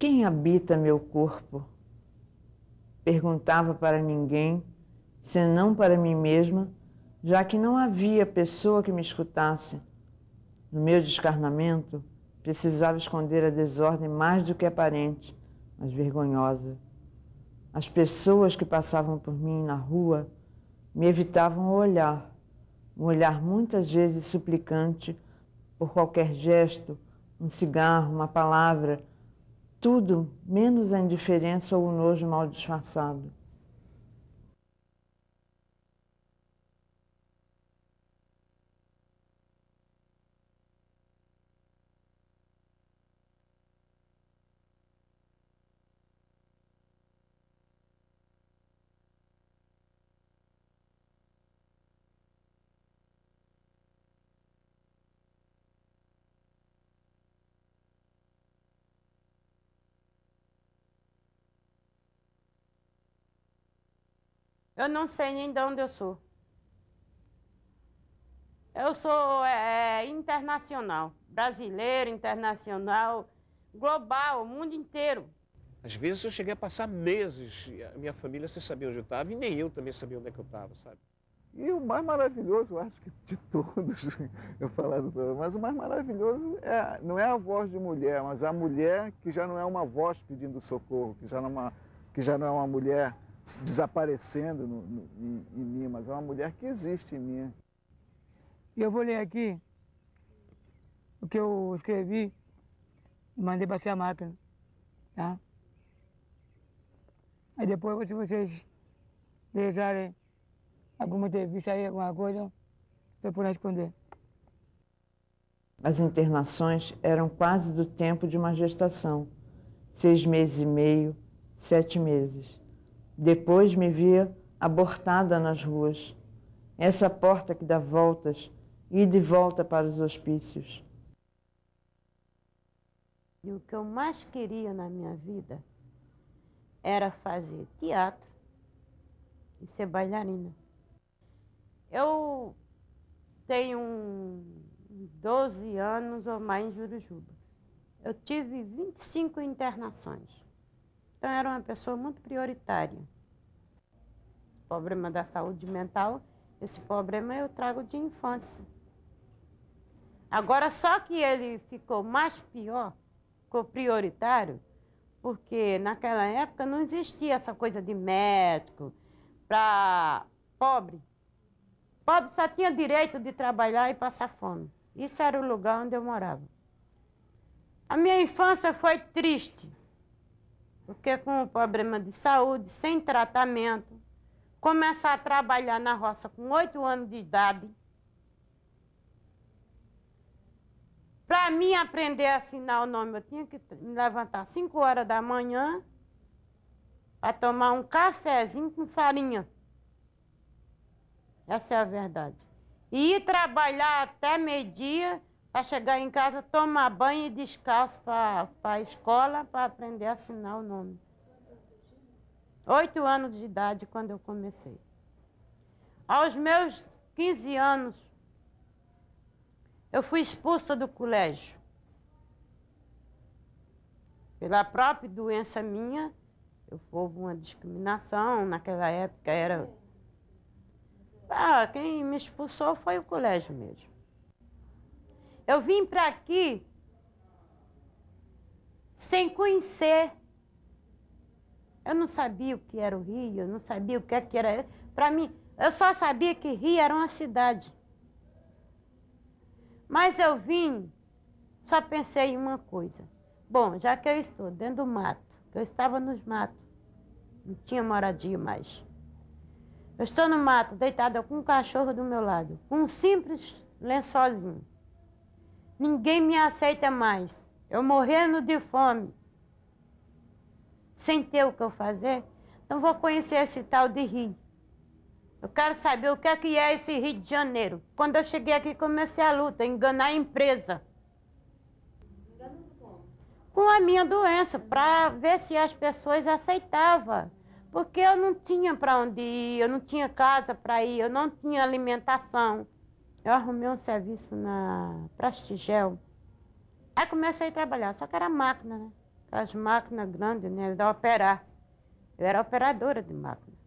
Quem habita meu corpo? Perguntava para ninguém, senão para mim mesma, já que não havia pessoa que me escutasse. No meu descarnamento, precisava esconder a desordem mais do que aparente, mas vergonhosa. As pessoas que passavam por mim na rua me evitavam o olhar, um olhar muitas vezes suplicante por qualquer gesto, um cigarro, uma palavra, tudo menos a indiferença ou o nojo mal disfarçado. Eu não sei nem de onde eu sou. Eu sou internacional, brasileiro, internacional, global, o mundo inteiro. Às vezes eu cheguei a passar meses, e a minha família sem saber onde eu estava, e nem eu também sabia onde é que eu estava, sabe? E o mais maravilhoso, eu acho que de todos, eu falar do programa, mas o mais maravilhoso não é a voz de mulher, mas a mulher que já não é uma voz pedindo socorro, que já não é uma mulher desaparecendo em mim, mas é uma mulher que existe em mim. E eu vou ler aqui o que eu escrevi e mandei para essa máquina, tá? Aí depois, se vocês desejarem alguma entrevista aí, alguma coisa, eu posso responder. As internações eram quase do tempo de uma gestação, 6 meses e meio, 7 meses. Depois me via abortada nas ruas. Essa porta que dá voltas, ida e volta para os hospícios. E o que eu mais queria na minha vida era fazer teatro e ser bailarina. Eu tenho 12 anos ou mais em Jurujuba. Eu tive 25 internações. Então, eu era uma pessoa muito prioritária. Problema da saúde mental, esse problema eu trago de infância. Agora, só que ele ficou mais pior, ficou prioritário, porque naquela época não existia essa coisa de médico para pobre. Pobre só tinha direito de trabalhar e passar fome. Isso era o lugar onde eu morava. A minha infância foi triste, porque com o problema de saúde, sem tratamento, começar a trabalhar na roça com 8 anos de idade. Para mim aprender a assinar o nome, eu tinha que me levantar às 5 horas da manhã para tomar um cafezinho com farinha. Essa é a verdade. E ir trabalhar até meio-dia para chegar em casa, tomar banho e descalço para a escola para aprender a assinar o nome. 8 anos de idade quando eu comecei. Aos meus 15 anos, eu fui expulsa do colégio. Pela própria doença minha, houve uma discriminação, naquela época era... quem me expulsou foi o colégio mesmo. Eu vim para aqui sem conhecer. Eu não sabia o que era o Rio, eu não sabia o que era... Para mim, eu só sabia que Rio era uma cidade. Mas eu vim, só pensei em uma coisa. Bom, já que eu estou dentro do mato, eu estava nos matos, não tinha moradia mais. Eu estou no mato, deitada com um cachorro do meu lado, com um simples lençolzinho. Ninguém me aceita mais. Eu morrendo de fome, sem ter o que eu fazer, então vou conhecer esse tal de Rio. Eu quero saber o que é esse Rio de Janeiro. Quando eu cheguei aqui, comecei a luta, enganar a empresa. Enganando como? Com a minha doença, para ver se as pessoas aceitavam. Porque eu não tinha para onde ir, eu não tinha casa para ir, eu não tinha alimentação. Eu arrumei um serviço na Prastigel. Aí comecei a trabalhar, só que era máquina, né? as máquinas grandes, né, de operar. Eu era operadora de máquina.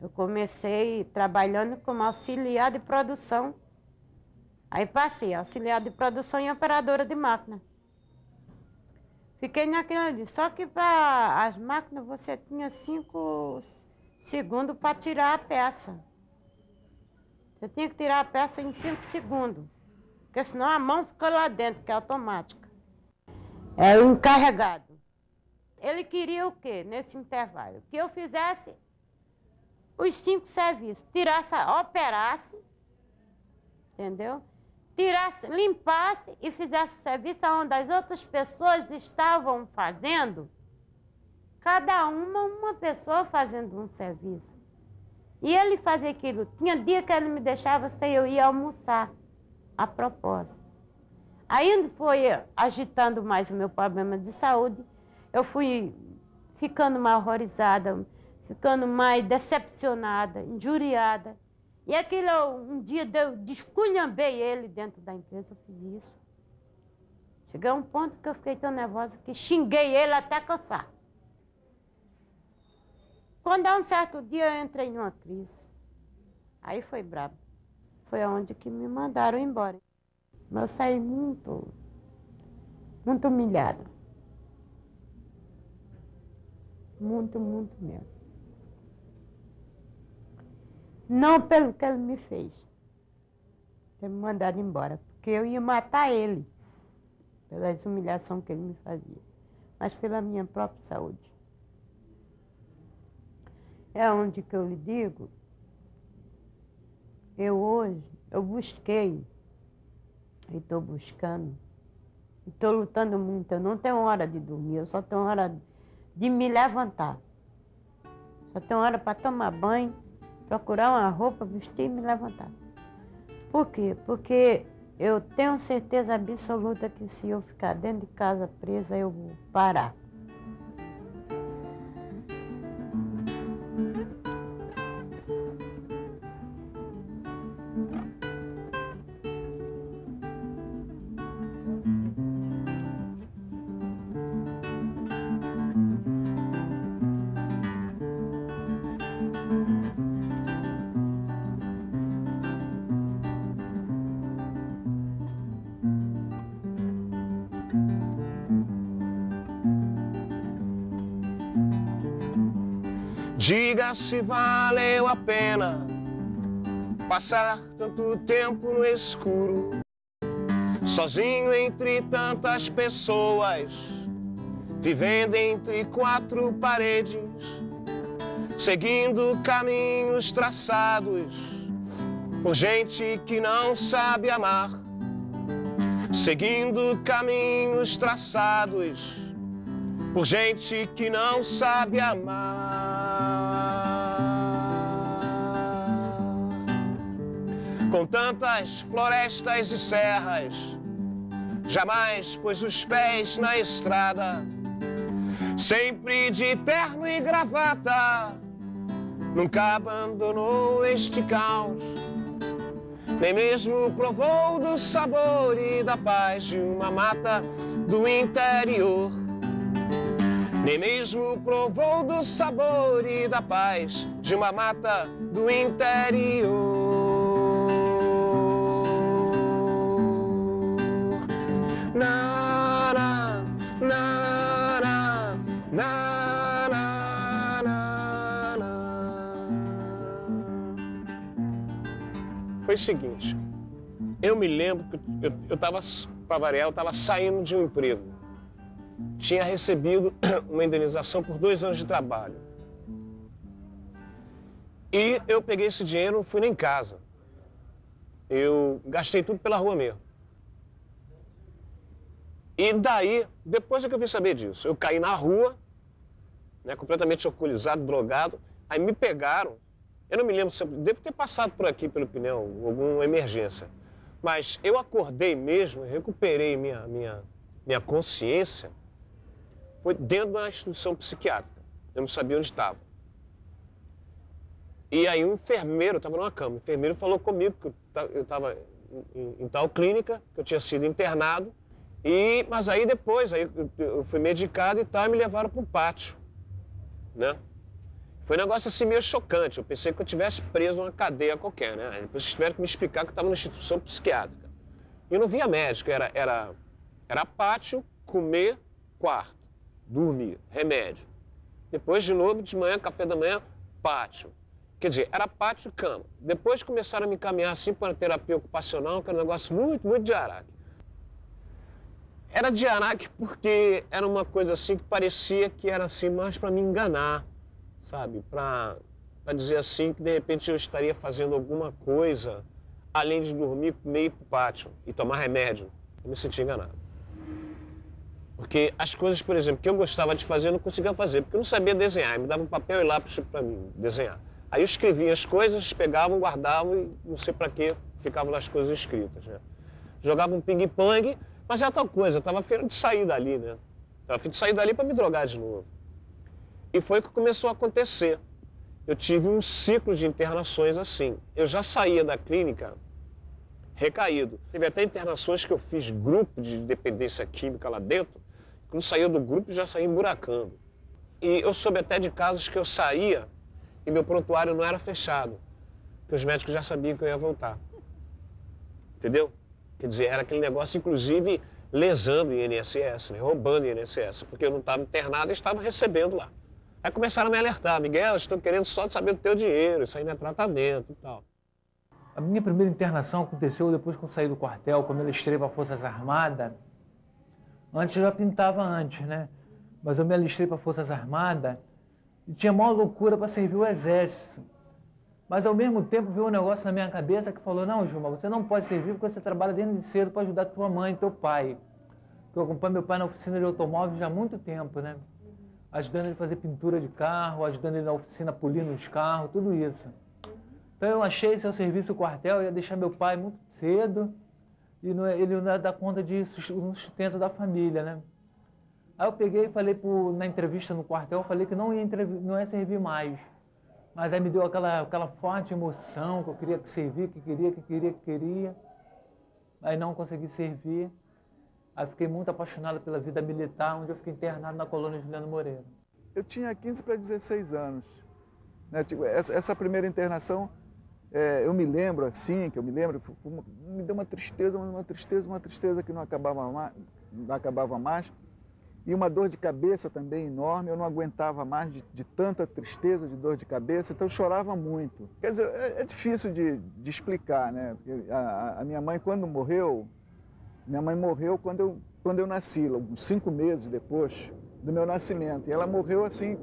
Eu comecei trabalhando como auxiliar de produção. Aí passei auxiliar de produção e operadora de máquina. Fiquei naquela ali. Só que para as máquinas você tinha 5 segundos para tirar a peça. Você tinha que tirar a peça em 5 segundos. Porque senão a mão fica lá dentro, que é automática. É o encarregado. Ele queria o quê nesse intervalo? Que eu fizesse os 5 serviços. Tirasse, operasse, entendeu? Tirasse, limpasse e fizesse o serviço onde as outras pessoas estavam fazendo. Cada uma pessoa fazendo um serviço. E ele fazia aquilo. Tinha dia que ele me deixava sem eu ir almoçar, a propósito. Aí foi agitando mais o meu problema de saúde. Eu fui ficando mais horrorizada, ficando mais decepcionada, injuriada. E aquilo, um dia eu desculhambei ele dentro da empresa, eu fiz isso. Cheguei a um ponto que eu fiquei tão nervosa que xinguei ele até cansar. Quando um certo dia eu entrei numa crise, aí foi brabo. Foi aonde que me mandaram embora. Mas eu saí muito humilhada. Muito mesmo. Não pelo que ele me fez, ter me mandado embora, porque eu ia matar ele, pelas humilhações que ele me fazia, mas pela minha própria saúde. É onde que eu lhe digo, eu busquei, e estou buscando, e estou lutando muito. Eu não tenho hora de dormir, eu só tenho hora de me levantar. Só tenho hora para tomar banho, procurar uma roupa, vestir e me levantar. Por quê? Porque eu tenho certeza absoluta que se eu ficar dentro de casa presa, eu vou parar. Diga se valeu a pena passar tanto tempo no escuro, sozinho entre tantas pessoas, vivendo entre 4 paredes, seguindo caminhos traçados por gente que não sabe amar, seguindo caminhos traçados por gente que não sabe amar. Com tantas florestas e serras, jamais pôs os pés na estrada, sempre de terno e gravata, nunca abandonou este caos, nem mesmo provou do sabor e da paz de uma mata do interior. Nem mesmo provou do sabor e da paz de uma mata do interior. Na, na, na, na, na, na, na, na. Foi o seguinte, eu me lembro que eu estava, para variar, eu estava saindo de um emprego. Tinha recebido uma indenização por 2 anos de trabalho. E eu peguei esse dinheiro, não fui nem em casa. Eu gastei tudo pela rua mesmo. E daí, depois é que eu vim saber disso, eu caí na rua, né, completamente alcoolizado, drogado, aí me pegaram. Eu não me lembro se eu devo ter passado por aqui pelo pneu, alguma emergência. Mas eu acordei mesmo, recuperei minha consciência, foi dentro da instituição psiquiátrica. Eu não sabia onde estava. E aí um enfermeiro, eu estava numa cama, o enfermeiro falou comigo que eu estava em tal clínica, que eu tinha sido internado Mas aí depois, eu fui medicado e tal, e me levaram para o pátio, né? Foi um negócio assim meio chocante. Eu pensei que eu tivesse preso uma cadeia qualquer, né? Depois vocês tiveram que me explicar que eu estava numa instituição psiquiátrica. E eu não via médico, era pátio, comer, quarto, dormir, remédio. Depois, de novo, de manhã, café da manhã, pátio. Quer dizer, era pátio e cama. Depois começaram a me encaminhar assim para a terapia ocupacional, que era um negócio muito, muito de araque. Era de araque porque era uma coisa assim que parecia que era assim mais para me enganar, sabe? Para dizer assim que de repente eu estaria fazendo alguma coisa além de dormir, comer e ir pro pátio e tomar remédio. Eu me senti enganado. Porque as coisas, por exemplo, que eu gostava de fazer, eu não conseguia fazer, porque eu não sabia desenhar. Me dava um papel e lápis para mim desenhar. Aí eu escrevia as coisas, pegavam, guardavam e não sei para que ficavam as coisas escritas, né? Jogava um ping-pong, mas é tal coisa, eu estava afim de sair dali, né? Estava afim de sair dali para me drogar de novo. E foi o que começou a acontecer. Eu tive um ciclo de internações assim. Eu já saía da clínica recaído. Teve até internações que eu fiz grupo de dependência química lá dentro. Quando saía do grupo, já saía emburacando. E eu soube até de casos que eu saía e meu prontuário não era fechado. Porque os médicos já sabiam que eu ia voltar. Entendeu? Quer dizer, era aquele negócio, inclusive, lesando o INSS, né? Roubando o INSS. Porque eu não estava internado e estava recebendo lá. Aí começaram a me alertar. Miguel, estou querendo só saber do teu dinheiro, isso aí não é tratamento e tal. A minha primeira internação aconteceu depois que eu saí do quartel, quando eu alistrei para Forças Armadas. Antes eu já pintava antes, né? Mas eu me alistrei para Forças Armadas e tinha maior loucura para servir o Exército. Mas ao mesmo tempo veio um negócio na minha cabeça que falou, não, Gilma, você não pode servir porque você trabalha desde cedo para ajudar tua mãe e teu pai. Eu acompanho meu pai na oficina de automóveis já há muito tempo, né? Ajudando ele a fazer pintura de carro, ajudando ele na oficina polindo os carros, tudo isso. Então eu achei esse serviço quartel, eu ia deixar meu pai muito cedo e ele não ia dar conta de sustento da família, né? Aí eu peguei e falei na entrevista no quartel, eu falei que não ia servir mais. Mas aí me deu aquela forte emoção que eu queria que servir, que queria. Aí não consegui servir. Aí fiquei muito apaixonado pela vida militar, onde eu fiquei internado na colônia Juliano Moreira. Eu tinha 15 para 16 anos. Né? Tipo, essa primeira internação, eu me lembro assim, me deu uma tristeza que não acabava mais. E uma dor de cabeça também enorme, eu não aguentava mais de tanta tristeza, de dor de cabeça, então eu chorava muito. Quer dizer, é difícil de explicar, né? Porque a minha mãe, quando morreu, quando eu nasci, uns 5 meses depois do meu nascimento. E ela morreu assim,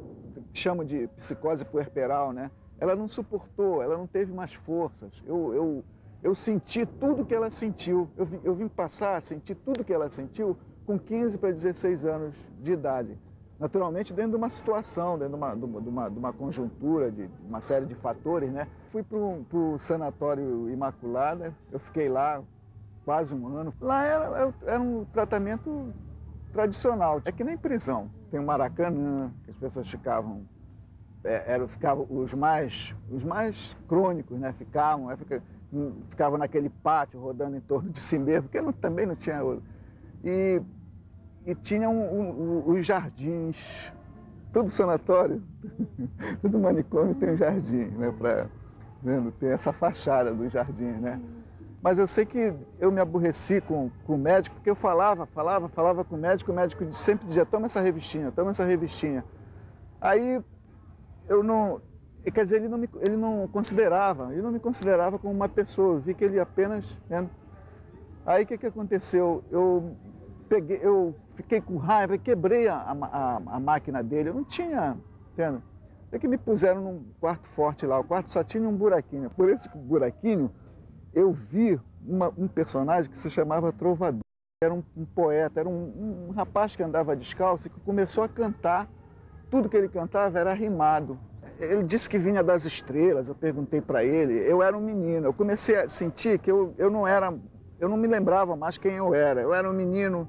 chamo de psicose puerperal, né? Ela não suportou, ela não teve mais forças. Eu senti tudo que ela sentiu. Eu vim passar a sentir tudo que ela sentiu com 15 para 16 anos de idade. Naturalmente, dentro de uma situação, dentro de uma conjuntura, de uma série de fatores, né? Fui para o Sanatório Imaculada, eu fiquei lá quase um ano. Lá era um tratamento tradicional, é que nem prisão. Tem o Maracanã, que as pessoas ficavam os mais crônicos, né? Ficavam naquele pátio, rodando em torno de si mesmo, porque também não tinha outro. E tinha os jardins, todo sanatório, todo manicômio tem um jardim, né? Tem essa fachada do jardim, né? Mas eu sei que eu me aborreci com o médico, porque eu falava com o médico sempre dizia, toma essa revistinha. Aí eu não, quer dizer, ele não me considerava como uma pessoa, eu vi que ele apenas, né? Aí o que aconteceu? Eu fiquei com raiva e quebrei a máquina dele, eu não tinha, entende? Até que me puseram num quarto forte lá, o quarto só tinha um buraquinho. Por esse buraquinho, eu vi um personagem que se chamava Trovador. Era um poeta, era um rapaz que andava descalço e que começou a cantar. Tudo que ele cantava era rimado. Ele disse que vinha das estrelas, eu perguntei para ele. Eu era um menino, eu comecei a sentir que eu não me lembrava mais quem eu era. Eu era um menino,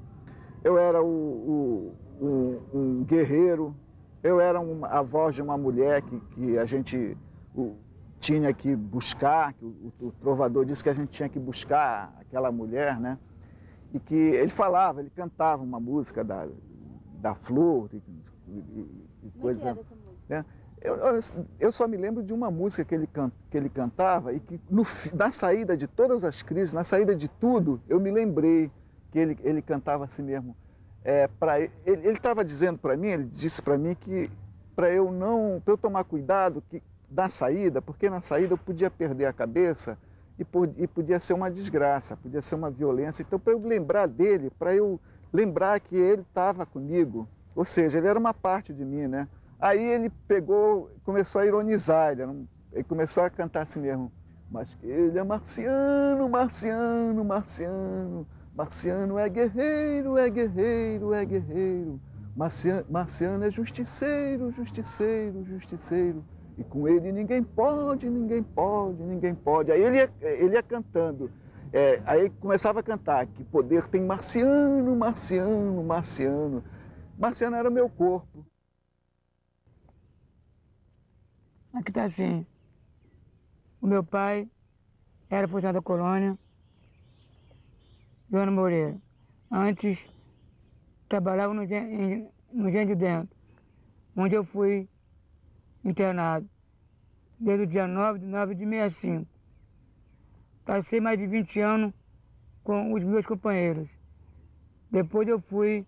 eu era um guerreiro, eu era a voz de uma mulher que a gente tinha que buscar, que o trovador disse que a gente tinha que buscar aquela mulher, né? e que ele falava, ele cantava uma música da Flor e coisa. Como é que era essa música? Né? Eu só me lembro de uma música que ele cantava e que na saída de todas as crises, na saída de tudo, eu me lembrei que ele cantava assim mesmo. Ele estava dizendo para mim, ele disse para mim que para eu tomar cuidado na saída, porque na saída eu podia perder a cabeça e podia ser uma desgraça, podia ser uma violência. Então, para eu lembrar dele, para eu lembrar que ele estava comigo, ou seja, ele era uma parte de mim, né? Aí ele começou a ironizar, ele começou a cantar assim mesmo. Mas que ele é marciano, marciano, marciano. Marciano é guerreiro, é guerreiro, é guerreiro. Marciano é justiceiro, justiceiro, justiceiro. E com ele ninguém pode, ninguém pode, ninguém pode. Aí ele ia cantando. Aí começava a cantar que poder tem marciano, marciano, marciano. Marciano era o meu corpo. Aqui está assim. O meu pai era funcionário da colônia, Joana Moreira. Antes, trabalhava no Engenho de Dentro, onde eu fui internado, desde o dia 9 de 65. Passei mais de 20 anos com os meus companheiros. Depois eu fui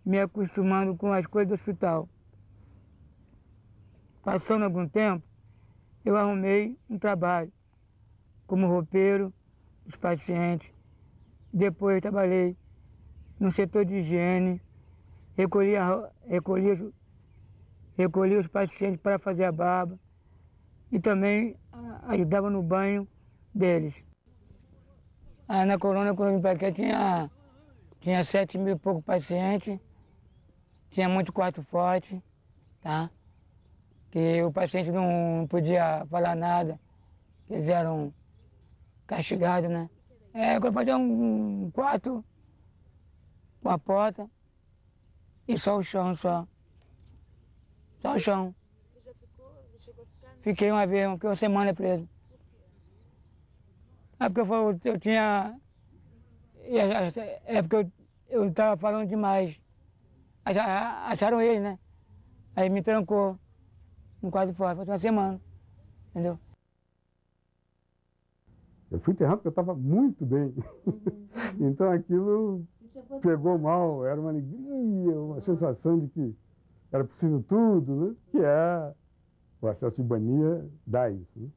me acostumando com as coisas do hospital. Passando algum tempo, eu arrumei um trabalho como roupeiro dos pacientes. Depois trabalhei no setor de higiene, recolhia os pacientes para fazer a barba e também ajudava no banho deles. Na colônia, quando eu vim para cá, tinha 7 mil e pouco pacientes, tinha muito quarto forte, tá? Que o paciente não podia falar nada, que eles eram castigados, né? Eu fazia um quarto com a porta e só o chão, só. Só o chão. Você já chegou a ficar? Fiquei fiquei uma semana preso. Porque eu tinha... É porque eu estava falando demais. Acharam ele, né? Aí me trancou no quarto forte, foi uma semana, entendeu? Eu fui internado porque eu estava muito bem. Então aquilo pegou mal, era uma alegria, uma sensação de que era possível tudo, né? Que o acesso de Ibania dá isso. Né?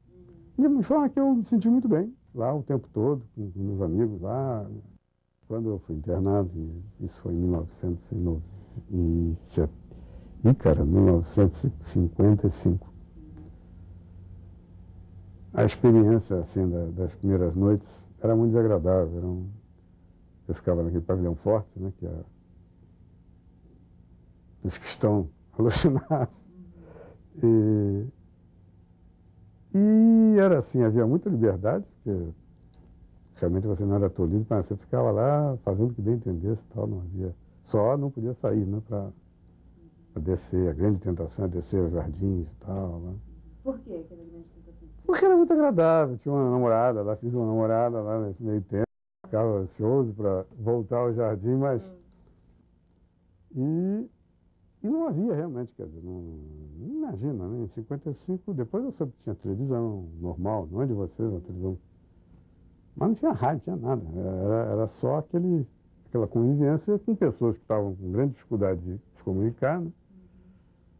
De forma que eu me senti muito bem lá o tempo todo, com meus amigos lá. Quando eu fui internado, isso foi em 1955. A experiência assim, das primeiras noites era muito desagradável. Eu ficava naquele pavilhão forte, né, que é dos que estão alucinados. E era assim, havia muita liberdade, porque realmente você não era tolhido, mas você ficava lá fazendo o que bem entendesse e tal, não podia sair, né, para descer, a grande tentação é descer os jardins e tal. Né? Por que aquela grande tentação? Porque era muito agradável, tinha uma namorada lá, fiz uma namorada lá nesse meio tempo, ficava ansioso para voltar ao jardim, mas... E não havia realmente, quer dizer, não imagina, né? Em 55, depois eu soube que tinha televisão normal, não é de vocês, a televisão. Mas não tinha rádio, não tinha nada, era só aquela convivência com pessoas que estavam com grande dificuldade de se comunicar, né?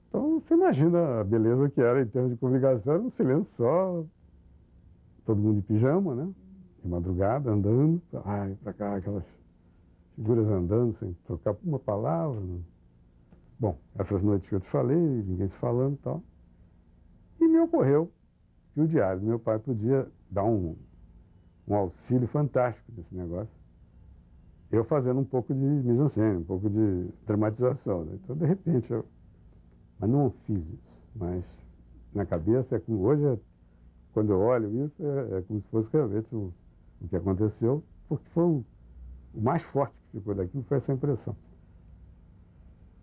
Então, você imagina a beleza que era em termos de comunicação, era um silêncio só, todo mundo de pijama, né? De madrugada, andando, para cá, aquelas figuras andando sem trocar uma palavra. Né? Bom, essas noites que eu te falei, ninguém se falando e tal. E me ocorreu que o diário do meu pai podia dar um auxílio fantástico desse negócio. Eu fazendo um pouco de mise-en-scène, um pouco de dramatização. Né? Então, de repente, mas não fiz isso. Mas na cabeça, hoje, quando eu olho isso, é como se fosse realmente o que aconteceu, porque foi o mais forte que ficou daquilo foi essa impressão.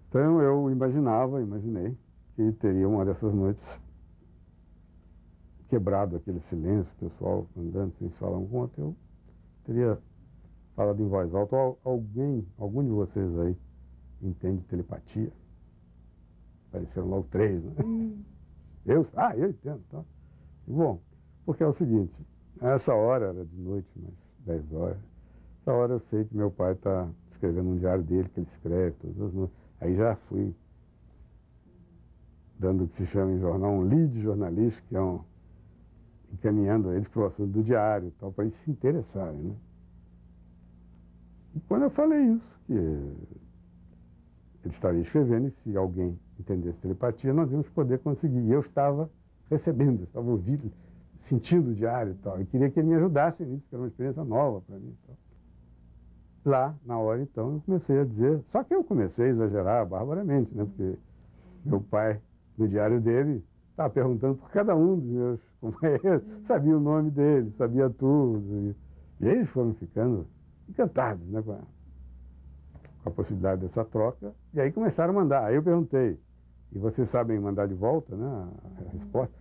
Então eu imaginei que teria uma dessas noites quebrado aquele silêncio, o pessoal andando sem se falar um com o outro, eu teria falado em voz alta, algum de vocês aí entende telepatia? Apareceram logo 3, né? Eu entendo, tá? Bom, porque é o seguinte, essa hora era de noite, umas 10 horas, essa hora eu sei que meu pai está escrevendo um diário dele, que ele escreve todas as noites. Aí já fui dando o que se chama em jornal um lead jornalístico, que é encaminhando eles para o assunto do diário e tal, para eles se interessarem, né? E quando eu falei isso, que ele estaria escrevendo e se alguém entendesse telepatia, nós íamos poder conseguir. E eu estava recebendo, eu estava ouvindo, sentindo o diário e tal. E queria que ele me ajudasse nisso, que era uma experiência nova para mim. Então. Lá, na hora, então, eu comecei a dizer... Só que eu comecei a exagerar barbaramente, né? Porque meu pai, no diário dele, estava perguntando por cada um dos meus companheiros, sabia o nome dele, sabia tudo. E eles foram ficando encantados, né, com a possibilidade dessa troca. E aí começaram a mandar. Aí eu perguntei, e vocês sabem mandar de volta, né, a resposta?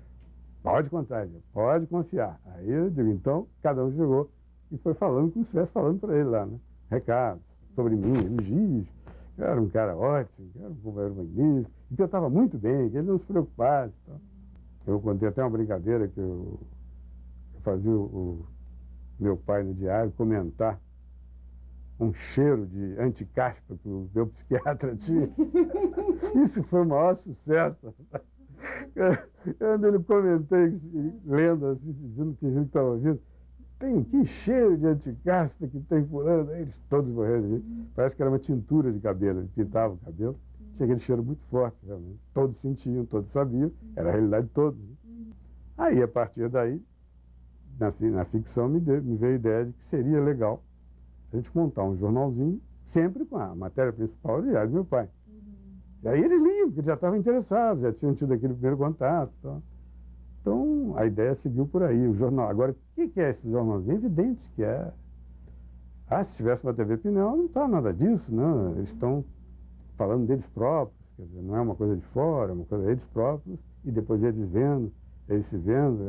Pode contar, pode confiar. Aí eu digo, então, cada um chegou e foi falando como se estivesse falando para ele lá, né? Recados sobre mim, elogios, que eu era um cara ótimo, que eu era um companheiro magnífico, e que eu estava muito bem, que ele não se preocupasse. Então. Eu contei até uma brincadeira que eu fazia o meu pai no diário comentar um cheiro de anticaspa que o meu psiquiatra tinha. Isso foi o maior sucesso. Quando ele comentei, lendo, assim, dizendo que a gente estava ouvindo, tem que cheiro de anticaspa que tem fulano. Aí eles todos morreram. Parece que era uma tintura de cabelo, ele pintava o cabelo. Tinha aquele cheiro muito forte, realmente. Todos sentiam, todos sabiam, era a realidade de todos. Aí, a partir daí, na ficção, me veio a ideia de que seria legal a gente montar um jornalzinho, sempre com a matéria principal do diário do meu pai. E aí eles liam, porque eles já estavam interessados, já tinham tido aquele primeiro contato. Tá? Então, a ideia seguiu por aí, o jornal. Agora, o que é esse jornalzinho? É evidente que é... se tivesse uma TV Pinel, não está nada disso, não. Eles estão falando deles próprios, quer dizer, não é uma coisa de fora, é uma coisa deles próprios, e depois eles vendo, eles se vendo.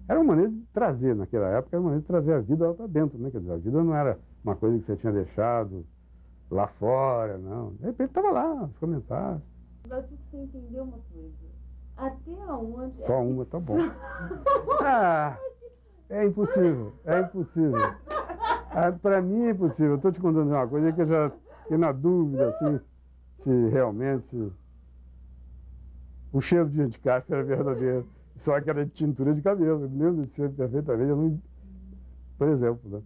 Era uma maneira de trazer, naquela época, era uma maneira de trazer a vida lá para dentro, né? Quer dizer, a vida não era uma coisa que você tinha deixado lá fora, não. De repente estava lá, os comentários. Agora, que você entendeu uma coisa. Até onde... Só uma, tá bom. É impossível, é impossível. Para mim é impossível. Eu estou te contando uma coisa que eu já fiquei na dúvida, assim, se realmente o cheiro de anticaspa era verdadeiro. Só que era de tintura de cabelo. Eu me lembro de ser perfeitamente. Por exemplo, né?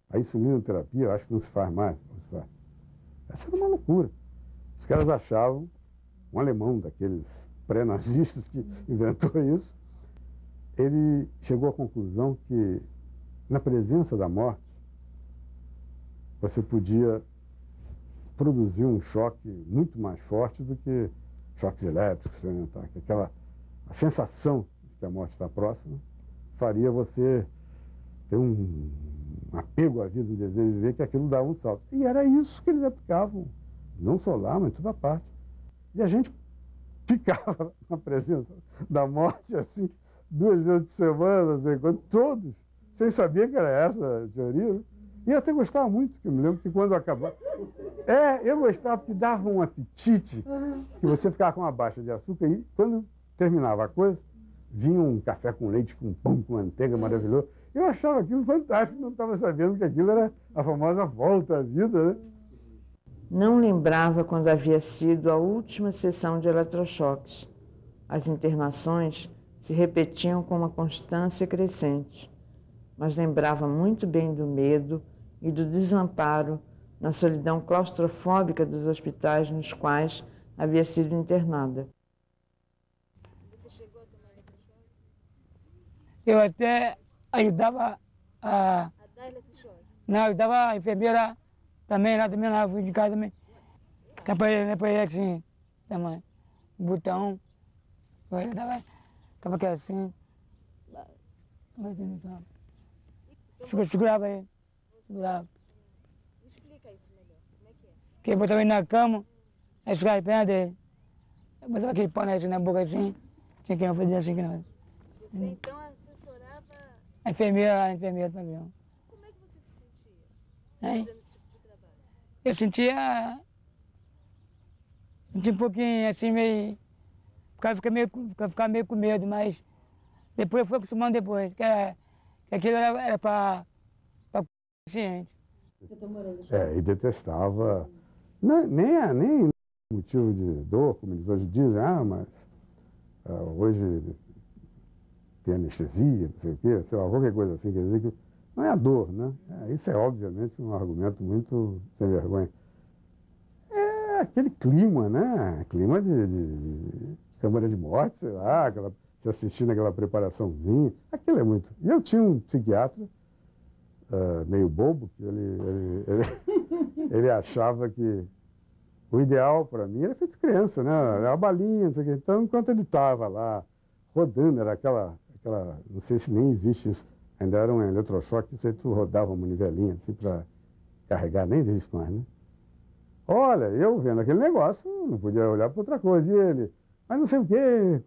A insulinoterapia, eu acho que não se faz mais. Não se faz. Essa era uma loucura. Os caras achavam, um alemão daqueles pré-nazistas que inventou isso, ele chegou à conclusão que, na presença da morte, você podia produzir um choque muito mais forte do que choques elétricos, que aquela a sensação de que a morte está próxima faria você ter um apego à vida, um desejo de viver, que aquilo dava um salto. E era isso que eles aplicavam, não só lá, mas em toda parte. E a gente ficava na presença da morte, assim, 2 vezes por semana, assim, todos, sem saber que era essa a teoria, né? E eu até gostava muito, que eu me lembro que quando acabava... eu gostava porque dava um apetite, que você ficava com uma baixa de açúcar e quando terminava a coisa, vinha um café com leite, com pão, com manteiga maravilhoso. Eu achava aquilo fantástico, não estava sabendo que aquilo era a famosa volta à vida, né? Não lembrava quando havia sido a última sessão de eletrochoques. As internações se repetiam com uma constância crescente, mas lembrava muito bem do medo e do desamparo na solidão claustrofóbica dos hospitais nos quais havia sido internada. Você chegou a tomar eletrochoque? Eu até ajudava a... A dar eletrochoque? Não, ajudava a enfermeira também, lá também, lá fui de casa também. Depois assim, também, botão, tava aqui assim. Segurava ele, segurava. Me explica isso melhor, como é que é? Porque eu botava ele na cama, aí ficava em perna dele. Eu botava aquele pano assim na boca assim, tinha que fazer assim que não. Você então assessorava... A enfermeira do avião. Como é que você se sentia? Né? Eu sentia um pouquinho assim, meio... Ficava meio com medo, mas depois eu fui acostumando depois, que aquilo era para paciente. E detestava, nem motivo de dor, como eles hoje dizem, mas hoje tem anestesia, não sei o quê, sei lá, qualquer coisa assim, quer dizer que não é a dor, né? Isso é obviamente um argumento muito sem vergonha. É aquele clima, né? Clima de câmara de morte, sei lá, se assistindo aquela preparaçãozinha, aquilo é muito. E eu tinha um psiquiatra meio bobo, que ele achava que o ideal para mim era feito criança, né? A balinha, não sei o quê. Então, enquanto ele estava lá rodando, era aquela, não sei se nem existe isso, ainda era um eletrochoque, você rodava uma manivelinha assim para carregar, nem existe mais, né? Olha, eu vendo aquele negócio, não podia olhar para outra coisa. E ele, mas não sei o quê,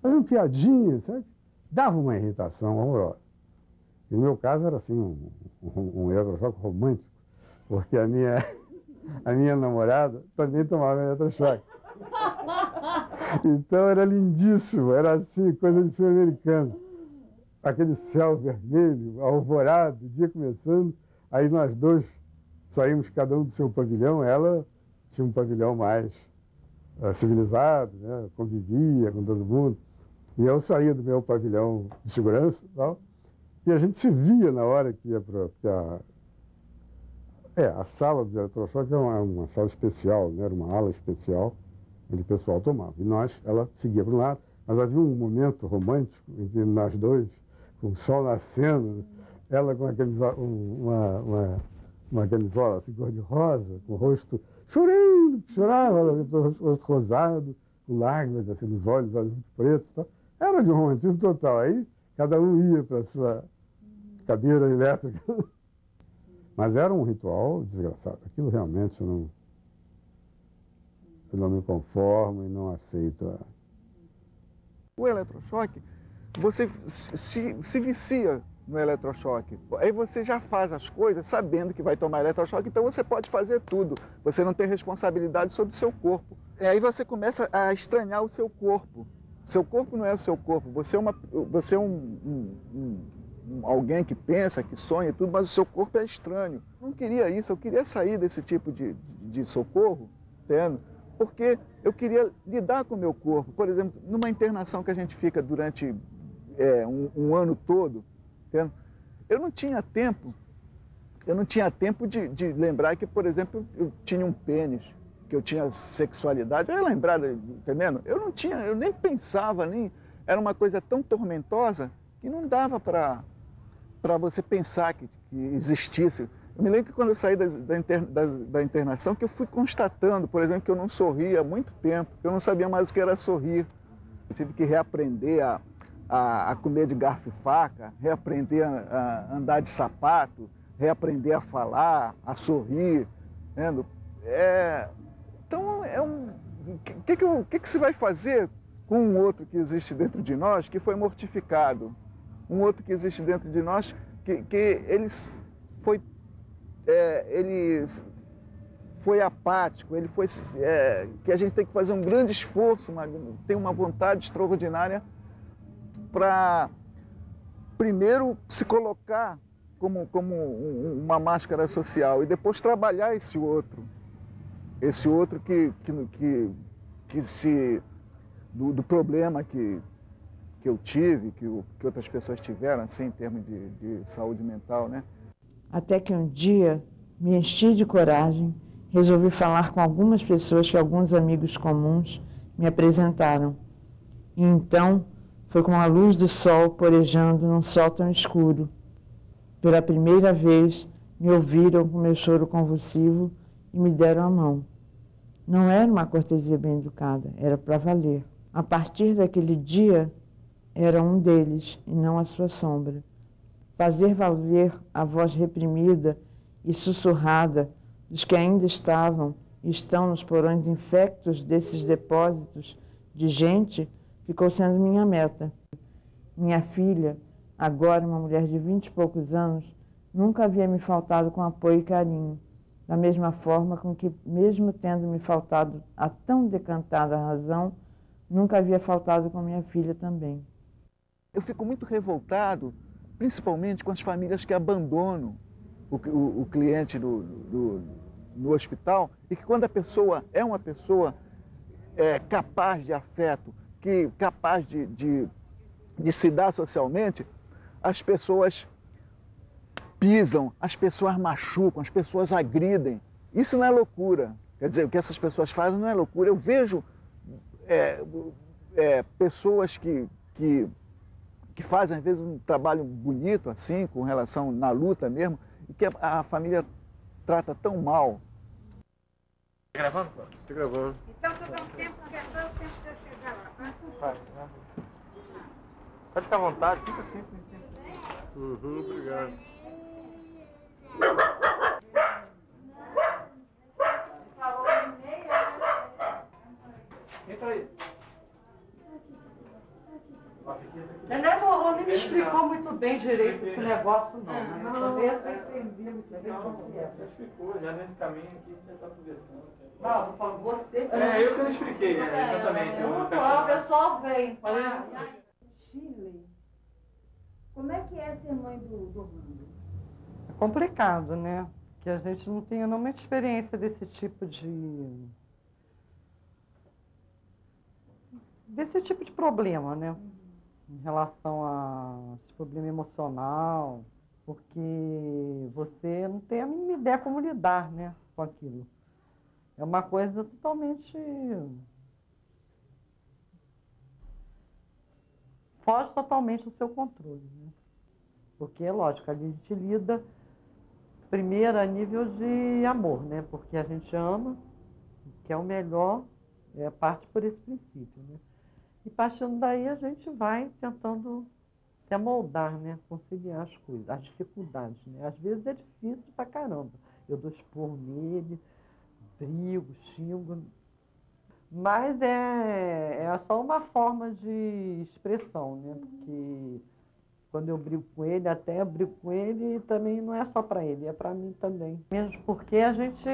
fazendo piadinha, sabe? Dava uma irritação horrorosa. E no meu caso era assim, um eletrochoque romântico, porque a minha namorada também tomava eletrochoque. Então era lindíssimo, era assim, coisa de filme americano. Aquele céu vermelho, alvorado, o dia começando, aí nós dois saímos cada um do seu pavilhão, ela tinha um pavilhão mais civilizado, né? Convivia com todo mundo, e eu saía do meu pavilhão de segurança e tal, e a gente se via na hora que ia para a sala do eletrochoque era uma sala especial, né? Era uma ala especial, onde o pessoal tomava. E ela seguia para um lado, mas havia um momento romântico em que nós dois, com o sol nascendo, ela com uma camisola assim, cor-de-rosa, com o rosto chorava, o rosto rosado, com lágrimas assim, nos olhos muito pretos. Tal. Era de um romantismo total. Aí cada um ia para a sua cadeira elétrica. Mas era um ritual desgraçado. Aquilo realmente eu não me conformo e não aceito. O eletrochoque, você se vicia no eletrochoque. Aí você já faz as coisas sabendo que vai tomar eletrochoque, então você pode fazer tudo. Você não tem responsabilidade sobre o seu corpo. E aí você começa a estranhar o seu corpo. Seu corpo não é o seu corpo. Você é alguém que pensa, que sonha e tudo, mas o seu corpo é estranho. Eu não queria isso, eu queria sair desse tipo de socorro, entende? Porque eu queria lidar com o meu corpo. Por exemplo, numa internação que a gente fica durante um ano todo, entende? Eu não tinha tempo de lembrar que, por exemplo, eu tinha um pênis, que eu tinha sexualidade. Eu ia lembrar, entendendo? Eu nem pensava, era uma coisa tão tormentosa que não dava para você pensar que existisse. Eu me lembro que quando eu saí da internação, que eu fui constatando, por exemplo, que eu não sorria há muito tempo, que eu não sabia mais o que era sorrir. Eu tive que reaprender a comer de garfo e faca, reaprender a andar de sapato, reaprender a falar, a sorrir. Entendeu? Então, o que se vai fazer com um outro que existe dentro de nós que foi mortificado? Um outro que existe dentro de nós que ele foi apático, que a gente tem que fazer um grande esforço, tem uma vontade extraordinária para, primeiro, se colocar como uma máscara social e depois trabalhar esse outro do problema que eu tive, que outras pessoas tiveram, assim, em termos de saúde mental, né? Até que um dia me enchi de coragem, resolvi falar com algumas pessoas que alguns amigos comuns me apresentaram. E então foi com a luz do sol porejando num sol tão escuro. Pela primeira vez me ouviram com meu choro convulsivo e me deram a mão. Não era uma cortesia bem educada, era para valer. A partir daquele dia, era um deles e não a sua sombra. Fazer valer a voz reprimida e sussurrada dos que ainda estavam e estão nos porões infectos desses depósitos de gente ficou sendo minha meta. Minha filha, agora uma mulher de 20 e poucos anos, nunca havia me faltado com apoio e carinho, da mesma forma com que, mesmo tendo me faltado a tão decantada razão, nunca havia faltado com minha filha também. Eu fico muito revoltado, principalmente com as famílias que abandonam o cliente no hospital e que quando a pessoa é uma pessoa capaz de afeto, capaz de se dar socialmente, as pessoas pisam, as pessoas machucam, as pessoas agridem. Isso não é loucura. Quer dizer, o que essas pessoas fazem não é loucura. Eu vejo pessoas que fazem, às vezes, um trabalho bonito, assim, com relação na luta mesmo, e que a família trata tão mal. Tá gravando, pô? Tô gravando. Então, tu dá um tempo que é só o tempo de eu chegar lá. Vai. Pode ficar à vontade, fica assim. Obrigado. Entra aí. Aliás, o Orlando nem me explicou muito bem direito esse negócio, não. Talvez eu entendi muito bem como é. Você explicou, já nesse caminho aqui, você está conversando. Não, tô falando você. Eu que não expliquei, exatamente. O pessoal vem. Shirley, como é que é ser mãe do Orlando? É complicado, né? Que a gente não tem nenhuma experiência desse tipo de problema, né? Em relação a esse problema emocional, porque você não tem a mínima ideia como lidar, né, com aquilo. É uma coisa totalmente... foge totalmente do seu controle, né? Porque, é lógico, a gente lida primeiro a nível de amor, né? Porque a gente ama, que é o melhor, parte por esse princípio, né? E partindo daí a gente vai tentando se amoldar, né? Conciliar as coisas, as dificuldades, né? Às vezes é difícil pra caramba. Eu dou esporro nele, brigo, xingo. Mas é só uma forma de expressão, né? Porque quando eu brigo com ele, até eu brigo com ele e também não é só para ele, é para mim também. Mesmo porque a gente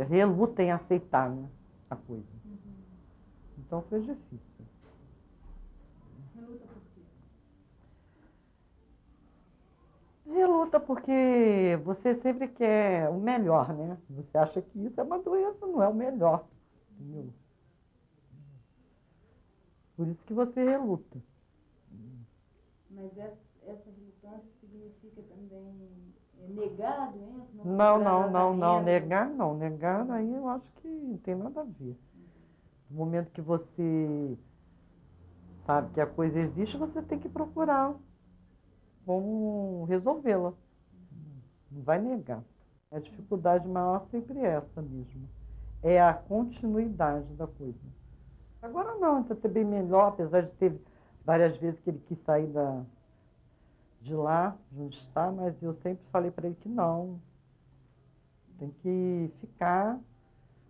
reluta em aceitar, né, a coisa. Então foi difícil. Reluta por quê? Reluta porque você sempre quer o melhor, né? Você acha que isso é uma doença, não é o melhor, entendeu? Por isso que você reluta. Mas essa relutância significa também negar a doença? Não. Negar aí eu acho que não tem nada a ver. No momento que você sabe que a coisa existe, você tem que procurar como resolvê-la. Não vai negar. A dificuldade maior sempre é essa mesmo. É a continuidade da coisa. Agora não, está até bem melhor, apesar de ter várias vezes que ele quis sair de lá, de onde está, mas eu sempre falei para ele que não. Tem que ficar,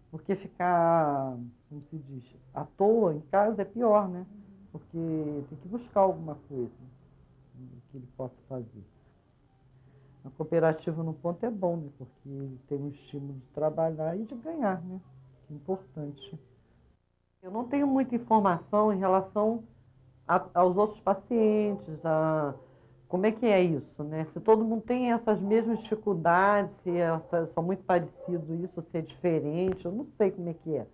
porque ficar, como se diz, à toa em casa é pior, né? Porque tem que buscar alguma coisa que ele possa fazer. A cooperativa no ponto é bom, né? Porque ele tem um estímulo de trabalhar e de ganhar, né? Que é importante. Eu não tenho muita informação em relação aos outros pacientes, como é que é isso, né? Se todo mundo tem essas mesmas dificuldades, se são muito parecidos isso, se é diferente, eu não sei como é que é.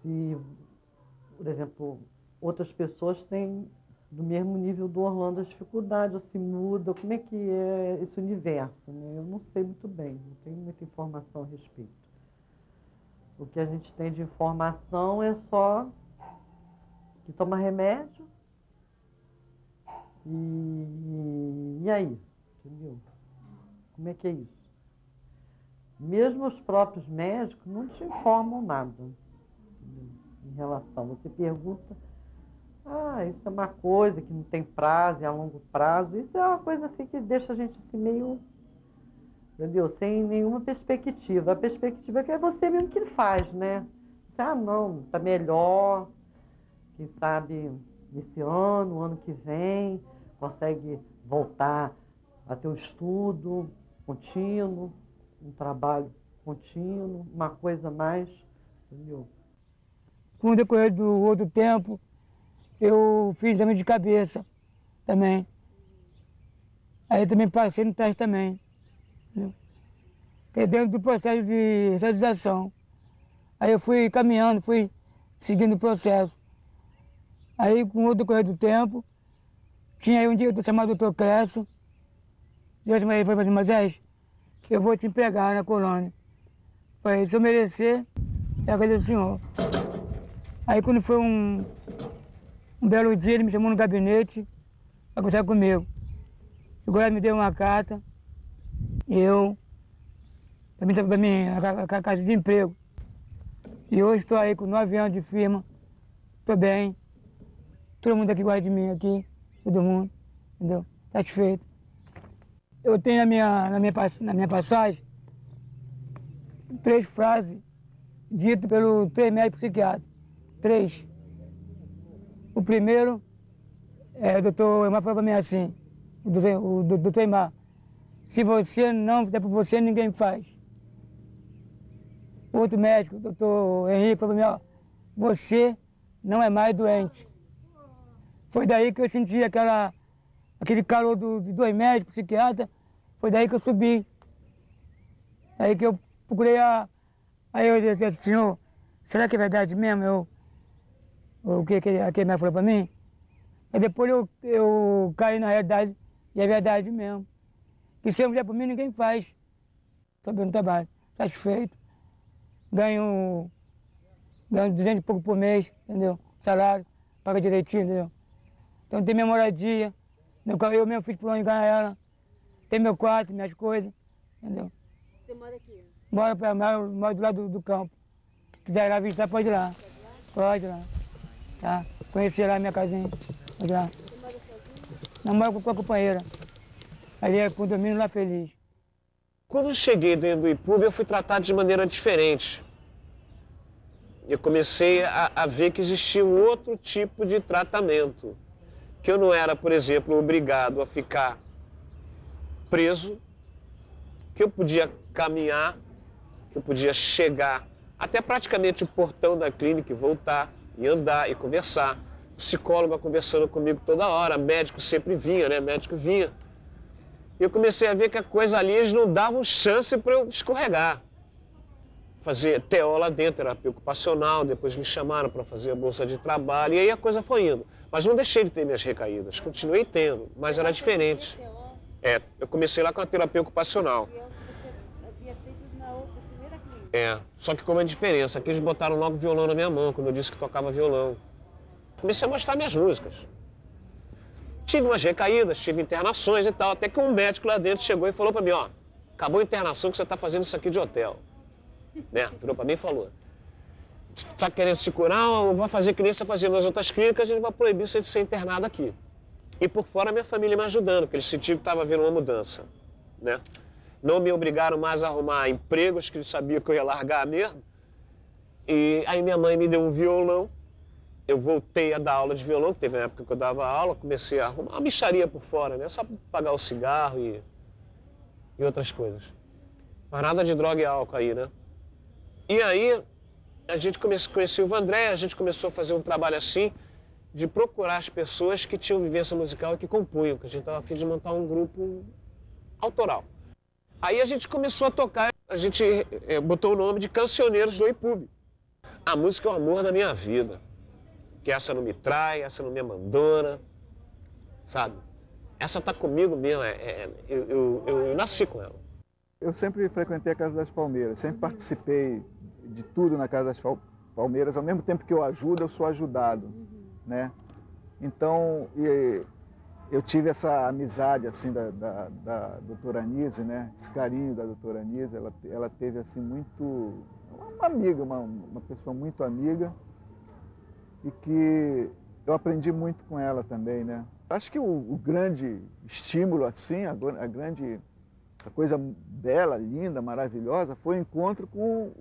Se, por exemplo, outras pessoas têm do mesmo nível do Orlando as dificuldades, ou se muda, como é que é esse universo, né? Eu não sei muito bem, não tenho muita informação a respeito. O que a gente tem de informação é só que toma remédio e aí, entendeu? Como é que é isso? Mesmo os próprios médicos não te informam nada, entendeu? Em relação. Você pergunta, isso é uma coisa que não tem prazo, é a longo prazo. Isso é uma coisa assim que deixa a gente assim meio, entendeu? Sem nenhuma perspectiva. A perspectiva é que é você mesmo que faz, né? Não, está melhor, quem sabe esse ano, o ano que vem, consegue voltar a ter um estudo contínuo, um trabalho contínuo, uma coisa mais, entendeu? Com o decorrer do outro tempo, eu fiz exame de cabeça também. Aí também passei no teste também. Entendeu? Que é dentro do processo de realização. Aí eu fui caminhando, fui seguindo o processo. Aí, com o decorrer do tempo, tinha aí um diretor chamado Dr. Clécio. Eu chamei ele e falei, mas eu vou te empregar na colônia. Falei, se eu merecer, eu agradeço o senhor. Aí quando foi um belo dia, ele me chamou no gabinete para conversar comigo. Agora me deu uma carta, para mim, a carta de emprego. E hoje estou aí com 9 anos de firma, estou bem. Todo mundo aqui gosta de mim, aqui, todo mundo, entendeu? Satisfeito. Eu tenho na minha passagem 3 frases ditas pelo 3 médicos psiquiatras. 3. O primeiro é o doutor Emar falou para mim assim, o doutor Emar, se você não fizer por você, ninguém faz. Outro médico, o doutor Henrique, falou para mim, ó, você não é mais doente. Foi daí que eu senti aquele calor dos 2 médicos, psiquiatras, foi daí que eu subi. Aí que eu procurei aí eu disse, senhor, será que é verdade mesmo? O que aquele médico falou para mim? Aí depois eu caí na realidade, e é verdade mesmo. Que se a mulher por mim, ninguém faz. Estou bem no trabalho, satisfeito. Ganho 200 e pouco por mês, entendeu? Salário, paga direitinho, entendeu? Então tem minha moradia, eu mesmo fiz por onde ganhar ela. Tem meu quarto, minhas coisas, entendeu? Você mora aqui? Moro do lado do campo. Se quiser ir lá visitar, pode ir lá. Pode ir lá. Tá? Conhecer lá a minha casinha. Pode ir lá. Você mora sozinho? Não, moro com a companheira. Ali é condomínio lá feliz. Quando eu cheguei dentro do IPUB, eu fui tratado de maneira diferente. Eu comecei a ver que existia um outro tipo de tratamento. Que eu não era, por exemplo, obrigado a ficar preso, que eu podia caminhar, que eu podia chegar até praticamente o portão da clínica e voltar, e andar e conversar. Psicóloga conversando comigo toda hora, médico sempre vinha, né? Médico vinha. E eu comecei a ver que a coisa ali, eles não davam chance para eu escorregar. Fazer TO lá dentro, terapia ocupacional, depois me chamaram para fazer a bolsa de trabalho, e aí a coisa foi indo. Mas não deixei de ter minhas recaídas, continuei tendo, mas era diferente. Eu comecei lá com a terapia ocupacional. Você havia feito na outra primeira clínica? Só que como é a diferença, aqui eles botaram logo violão na minha mão, quando eu disse que tocava violão. Comecei a mostrar minhas músicas. Tive umas recaídas, tive internações e tal, até que um médico lá dentro chegou e falou para mim, ó, acabou a internação que você está fazendo isso aqui de hotel. Né? Virou para mim e falou, está querendo se curar ou vai fazer que nem você fazia nas outras clínicas, a gente vai proibir você de ser internado aqui. E por fora minha família me ajudando, porque eles sentiram que estava havendo uma mudança. Né? Não me obrigaram mais a arrumar empregos, que eles sabiam que eu ia largar mesmo. E aí minha mãe me deu um violão. Eu voltei a dar aula de violão, que teve uma época que eu dava aula, comecei a arrumar uma mixaria por fora, né? Só para pagar o cigarro e outras coisas. Mas nada de droga e álcool aí, né? E aí a gente conheceu o Vandré, a gente começou a fazer um trabalho assim, de procurar as pessoas que tinham vivência musical e que compunham, que a gente estava a fim de montar um grupo autoral. Aí a gente começou a tocar, a gente botou o nome de Cancioneiros do IPUB. A música é o amor da minha vida. Que essa não me trai, essa não me abandona, sabe? Essa tá comigo mesmo, eu nasci com ela. Eu sempre frequentei a Casa das Palmeiras, sempre participei de tudo na Casa das Palmeiras, ao mesmo tempo que eu ajudo, eu sou ajudado, né? Então, eu tive essa amizade, assim, da doutora Anise, né? Esse carinho da doutora Anise, ela teve, assim, muito... Uma amiga, uma pessoa muito amiga, e que eu aprendi muito com ela também, né? Acho que o grande estímulo, assim, a coisa bela, linda, maravilhosa, foi o encontro com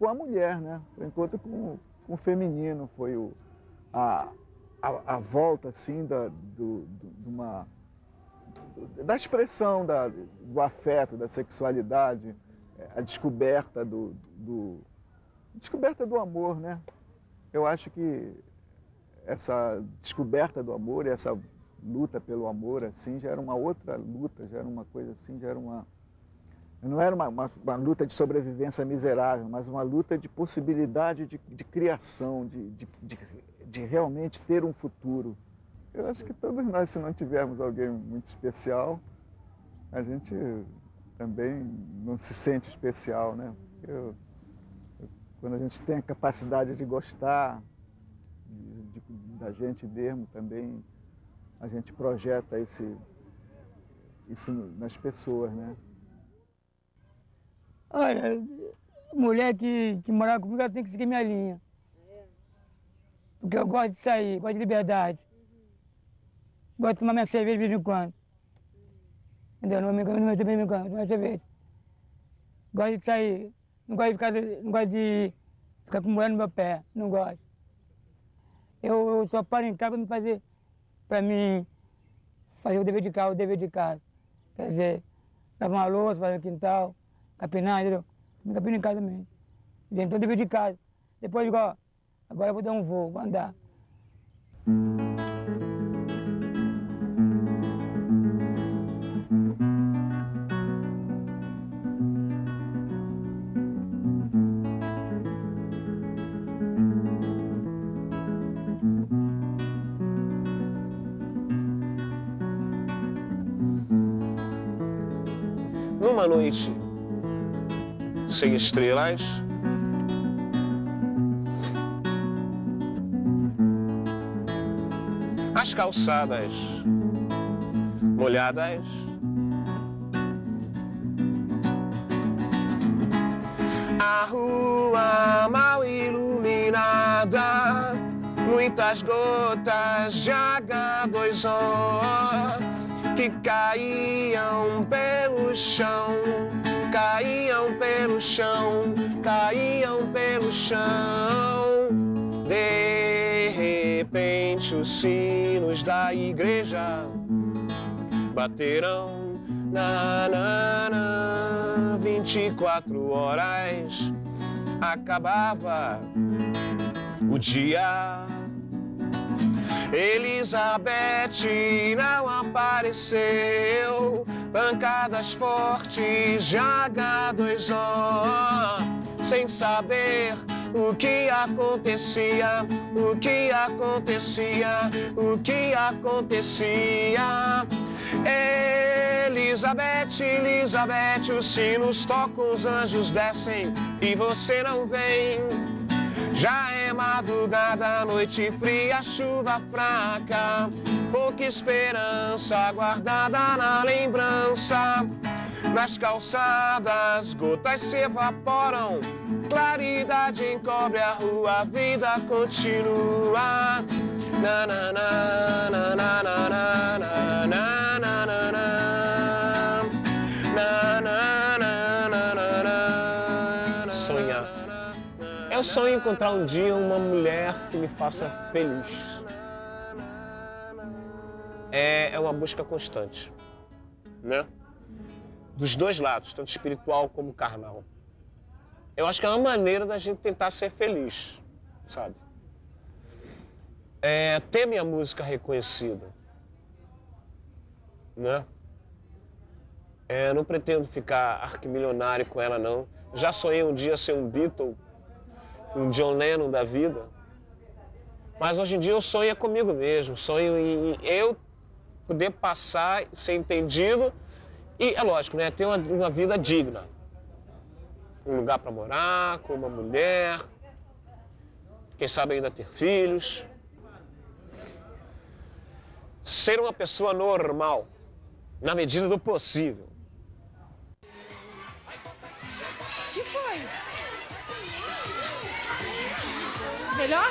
a mulher, né? Foi o encontro com o feminino, foi a volta, assim, da expressão do afeto, da sexualidade, a descoberta descoberta do amor, né? Eu acho que essa descoberta do amor e essa luta pelo amor, assim, já era uma outra luta, já era uma coisa assim, já era uma... Não era uma luta de sobrevivência miserável, mas uma luta de possibilidade de criação, de realmente ter um futuro. Eu acho que todos nós, se não tivermos alguém muito especial, a gente também não se sente especial, né? Quando a gente tem a capacidade de gostar da gente mesmo também, a gente projeta isso nas pessoas, né? Olha, mulher que morar comigo, ela tem que seguir minha linha. Porque eu gosto de sair, gosto de liberdade. Gosto de tomar minha cerveja de vez em quando. Entendeu? Não me engano, não vez em quando, tomar cerveja. Gosto de sair, não gosto de ficar com mulher no meu pé, não gosto. Eu só paro em casa para mim fazer o dever de casa. Quer dizer, lavar uma louça, fazer o quintal, capinar, entendeu? Me capino em casa mesmo. Então, dever de casa. Depois, igual, agora eu vou dar um voo, vou andar. Numa noite sem estrelas, as calçadas molhadas, a rua mal iluminada, muitas gotas de H2O que caíam pelo chão, caíam pelo chão, caíam pelo chão. De repente os sinos da igreja baterão, 24 horas, acabava o dia. Elizabeth não apareceu, pancadas fortes de H2O, sem saber o que acontecia, o que acontecia, o que acontecia. Elizabeth, Elizabeth, os sinos tocam, os anjos descem e você não vem. Já é madrugada, noite fria, chuva fraca, pouca esperança guardada na lembrança. Nas calçadas, gotas se evaporam, claridade encobre a rua, a vida continua. Na na na na na na na na na na na na. Sonhar. Eu sonho encontrar um dia uma mulher que me faça feliz. É uma busca constante, né? Dos dois lados, tanto espiritual como carnal. Eu acho que é uma maneira da gente tentar ser feliz, sabe? Ter minha música reconhecida, né? Não pretendo ficar arquimilionário com ela, não. Já sonhei um dia ser um Beatle, um John Lennon da vida. Mas hoje em dia eu sonho comigo mesmo, sonho em eu poder passar, ser entendido e, é lógico, né, ter uma vida digna. Um lugar para morar, com uma mulher, quem sabe ainda ter filhos. Ser uma pessoa normal, na medida do possível. O que foi? Melhor?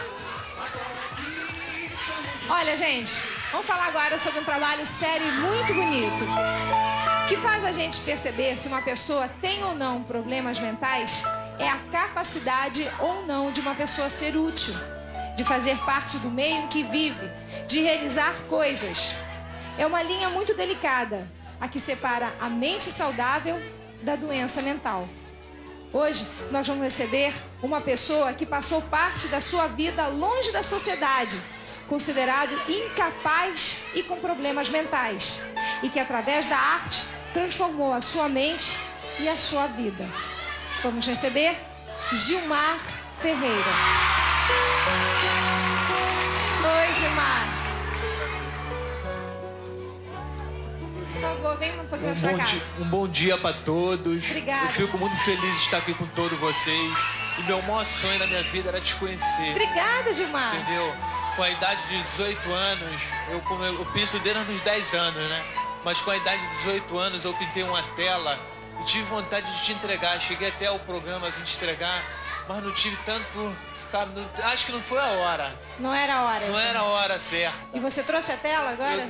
Olha, gente, vamos falar agora sobre um trabalho sério e muito bonito, que faz a gente perceber se uma pessoa tem ou não problemas mentais é a capacidade ou não de uma pessoa ser útil, de fazer parte do meio em que vive, de realizar coisas. É uma linha muito delicada, a que separa a mente saudável da doença mental. Hoje, nós vamos receber uma pessoa que passou parte da sua vida longe da sociedade, considerado incapaz e com problemas mentais, e que através da arte transformou a sua mente e a sua vida. Vamos receber Gilmar Ferreira. Oi, Gilmar. Por favor, vem um pouquinho mais pra cá. Um bom dia para todos. Obrigada. Eu fico muito feliz de estar aqui com todos vocês. E meu maior sonho na minha vida era te conhecer. Obrigada, Gilmar. Entendeu? Com a idade de 18 anos, eu pinto desde os 10 anos, né? Mas com a idade de 18 anos eu pintei uma tela e tive vontade de te entregar. Cheguei até o programa de te entregar, mas não tive tanto, sabe? Acho que não foi a hora. Não era a hora. Não era a hora certa. E você trouxe a tela agora?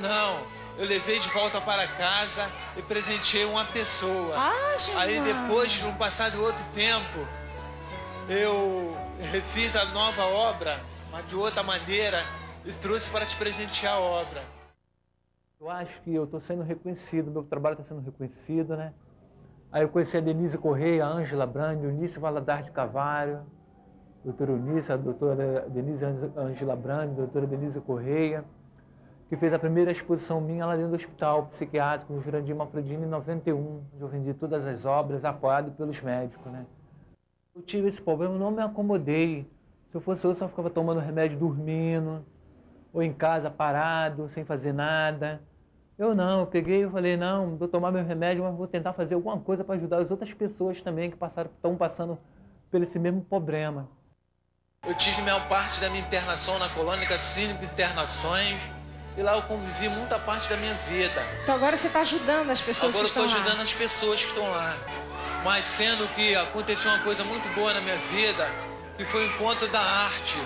Eu levei de volta para casa e presenteei uma pessoa. Ah, Gilmar. Aí depois, no passar de outro tempo, eu refiz a nova obra, mas de outra maneira, e trouxe para te presentear a obra. Eu acho que eu estou sendo reconhecido, meu trabalho está sendo reconhecido, né? Aí eu conheci a Denise Correia, a Ângela Brandi, o Eunice Valadares de Carvalho, a doutora Eunice, a doutora Denise Ângela Brandi, a doutora Denise Correia, que fez a primeira exposição minha lá dentro do hospital psiquiátrico no Jurandir Manfredini em 91, onde eu vendi todas as obras, apoiado pelos médicos, né? Eu tive esse problema, não me acomodei. Se eu fosse eu, só ficava tomando remédio dormindo, ou em casa parado, sem fazer nada. Eu não, eu peguei e falei, não, vou tomar meu remédio, mas vou tentar fazer alguma coisa para ajudar as outras pessoas também que estão passando por esse mesmo problema. Eu tive minha parte da minha internação na Colônia, 5 internações, e lá eu convivi muita parte da minha vida. Então agora você está ajudando as pessoas que estão lá. Agora eu estou ajudando as pessoas que estão lá. Mas sendo que aconteceu uma coisa muito boa na minha vida, que foi o encontro da arte.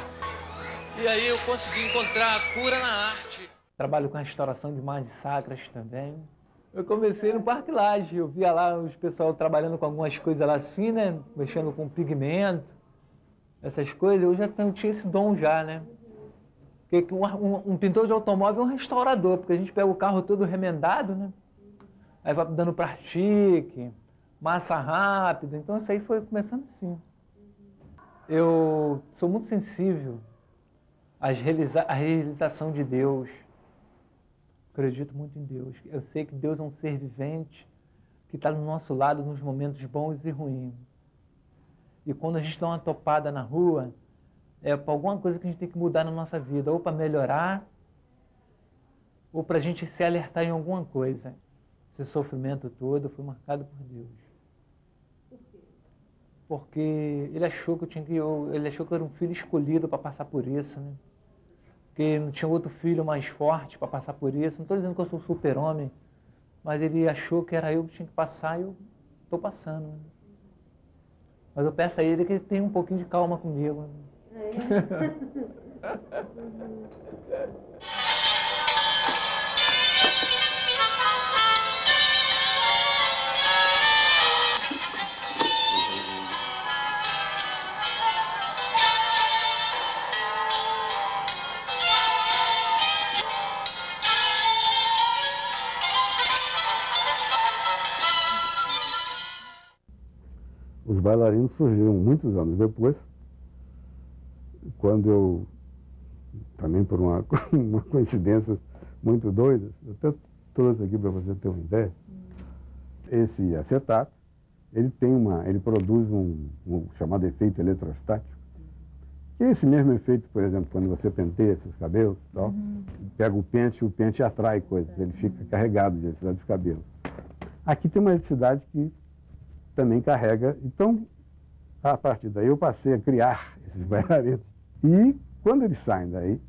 E aí eu consegui encontrar a cura na arte. Trabalho com a restauração de imagens sacras também. Eu comecei no Parque Lage, eu via lá os pessoal trabalhando com algumas coisas lá assim, né? Mexendo com pigmento, essas coisas. Eu já tinha esse dom já, né? Porque um pintor de automóvel é um restaurador, porque a gente pega o carro todo remendado, né? Aí vai dando plastique, massa rápida. Então isso aí foi começando assim. Eu sou muito sensível à realização de Deus. Acredito muito em Deus. Eu sei que Deus é um ser vivente que está do nosso lado nos momentos bons e ruins. E quando a gente dá uma topada na rua, é para alguma coisa que a gente tem que mudar na nossa vida, ou para melhorar, ou para a gente se alertar em alguma coisa. Esse sofrimento todo foi marcado por Deus. Por quê? Porque ele achou que ele achou que eu era um filho escolhido para passar por isso, né? Porque não tinha outro filho mais forte para passar por isso. Não estou dizendo que eu sou super-homem, mas ele achou que era eu que tinha que passar e eu estou passando. Né? Mas eu peço a ele que ele tenha um pouquinho de calma comigo. Né? Os bailarinos surgiram muitos anos depois, quando eu, também por uma coincidência muito doida, eu até trouxe aqui para você ter uma ideia, esse acetato, ele produz um chamado efeito eletrostático, que é esse mesmo efeito, por exemplo, quando você penteia seus cabelos, tal, pega o pente atrai coisas, ele fica carregado de eletricidade dos cabelos. Aqui tem uma eletricidade que também carrega. Então, a partir daí, eu passei a criar esses bailarinos. E, quando eles saem daí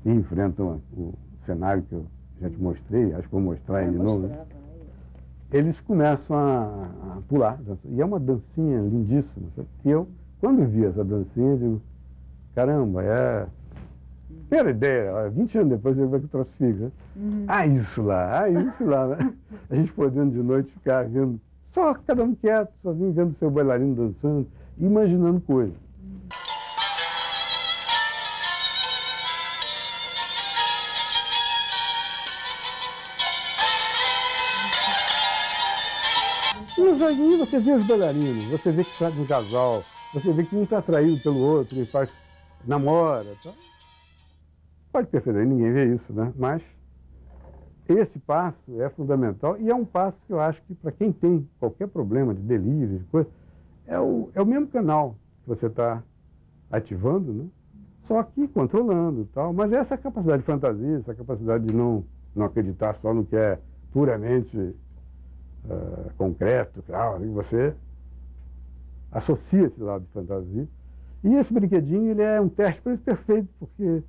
e enfrentam o cenário que eu já te mostrei, acho que vou mostrar aí de novo, né? Eles começam a pular. E é uma dancinha lindíssima. E eu, quando vi essa dancinha, digo, caramba, primeira ideia, 20 anos depois eu ver que o troço fica. Isso lá, né? A gente podendo de noite ficar vendo, só cada um quieto, sozinho, vendo seu bailarino dançando, imaginando coisas. Mas aí você vê os bailarinos, você vê que sai de um casal, você vê que um está atraído pelo outro e faz, namora. Tá? Pode perceber, ninguém vê isso, né? Mas esse passo é fundamental e é um passo que eu acho que para quem tem qualquer problema de delírio, de coisa, é o mesmo canal que você está ativando, né? Só que controlando e tal. Mas essa capacidade de fantasia, essa capacidade de não acreditar só no que é puramente concreto, claro, você associa esse lado de fantasia. E esse brinquedinho, ele é um teste perfeito, porque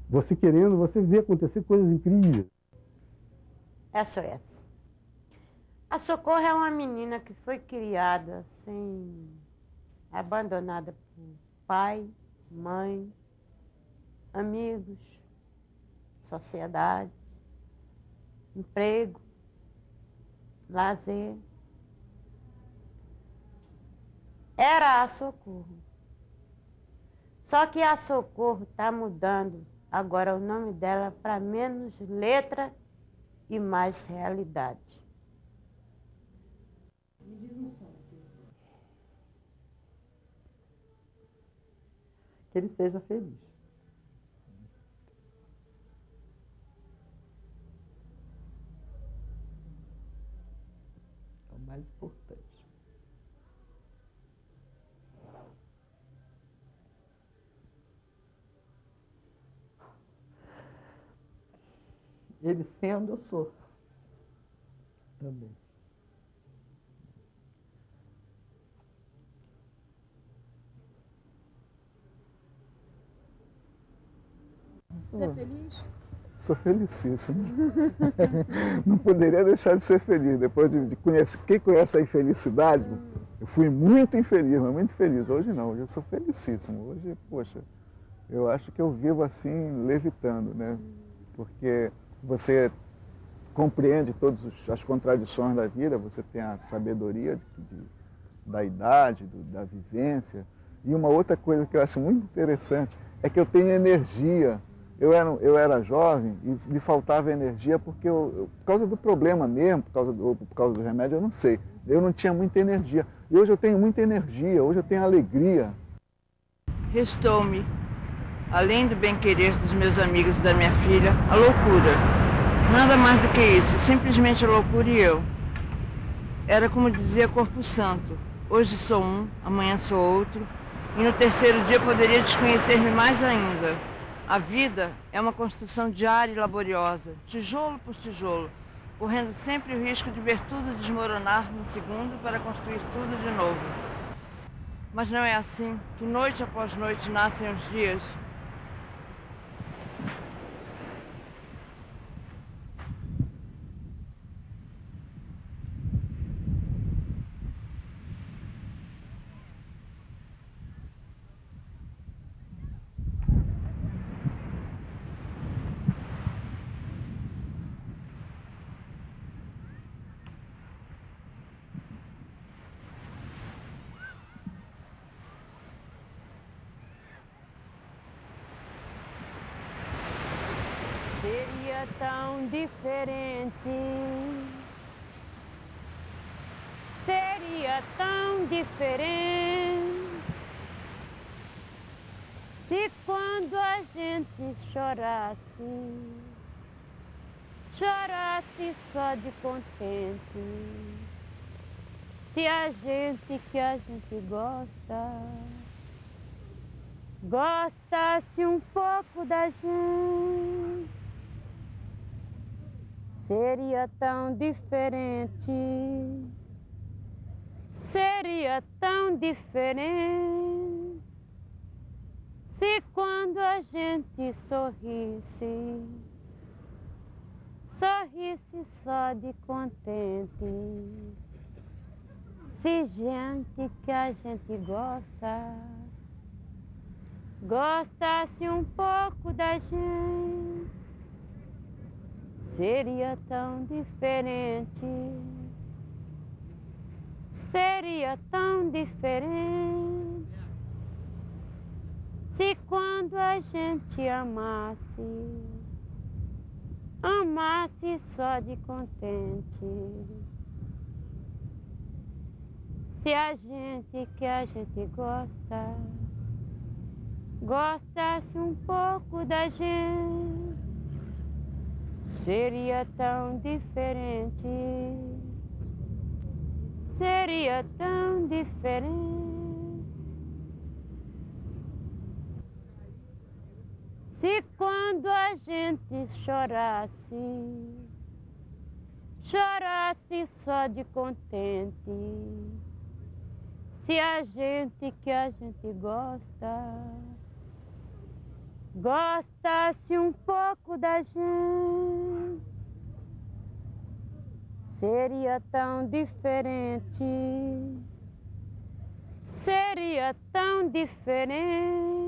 você querendo, você vê acontecer coisas incríveis. SOS. A Socorro é uma menina que foi criada abandonada por pai, mãe, amigos, sociedade, emprego, lazer. Era a Socorro. Só que a Socorro está mudando agora o nome dela para menos letra e mais realidade. Que ele seja feliz. É o mais importante. Ele sendo, eu sou. Também. Você é feliz? Sou felicíssimo. Não poderia deixar de ser feliz. Depois de conhecer, quem conhece a infelicidade, eu fui muito infeliz, mas muito feliz. Hoje não, hoje eu sou felicíssimo. Hoje, poxa, eu acho que eu vivo assim, levitando, né? Porque você compreende todas as contradições da vida, você tem a sabedoria da idade, da vivência. E uma outra coisa que eu acho muito interessante é que eu tenho energia. Eu era jovem e me faltava energia porque por causa do problema mesmo, por causa do remédio, eu não sei. Eu não tinha muita energia. E hoje eu tenho muita energia, hoje eu tenho alegria. Restou-me, além do bem-querer dos meus amigos e da minha filha, a loucura. Nada mais do que isso, simplesmente a loucura e eu. Era como dizia Corpo Santo. Hoje sou um, amanhã sou outro, e no terceiro dia poderia desconhecer-me mais ainda. A vida é uma construção diária e laboriosa, tijolo por tijolo, correndo sempre o risco de ver tudo desmoronar num segundo para construir tudo de novo. Mas não é assim que noite após noite nascem os dias. Seria tão diferente, seria tão diferente se quando a gente chorasse só de contente, se a gente que a gente gostasse um pouco da gente. Seria tão diferente, seria tão diferente se quando a gente sorrisse só de contente, se gente que a gente gostasse um pouco da gente. Seria tão diferente, seria tão diferente se quando a gente amasse só de contente, Se a gente que a gente gosta, gostasse um pouco da gente, seria tão diferente, seria tão diferente. Se quando a gente chorasse, chorasse só de contente, se a gente que a gente gosta, gostasse um pouco da gente, seria tão diferente, seria tão diferente.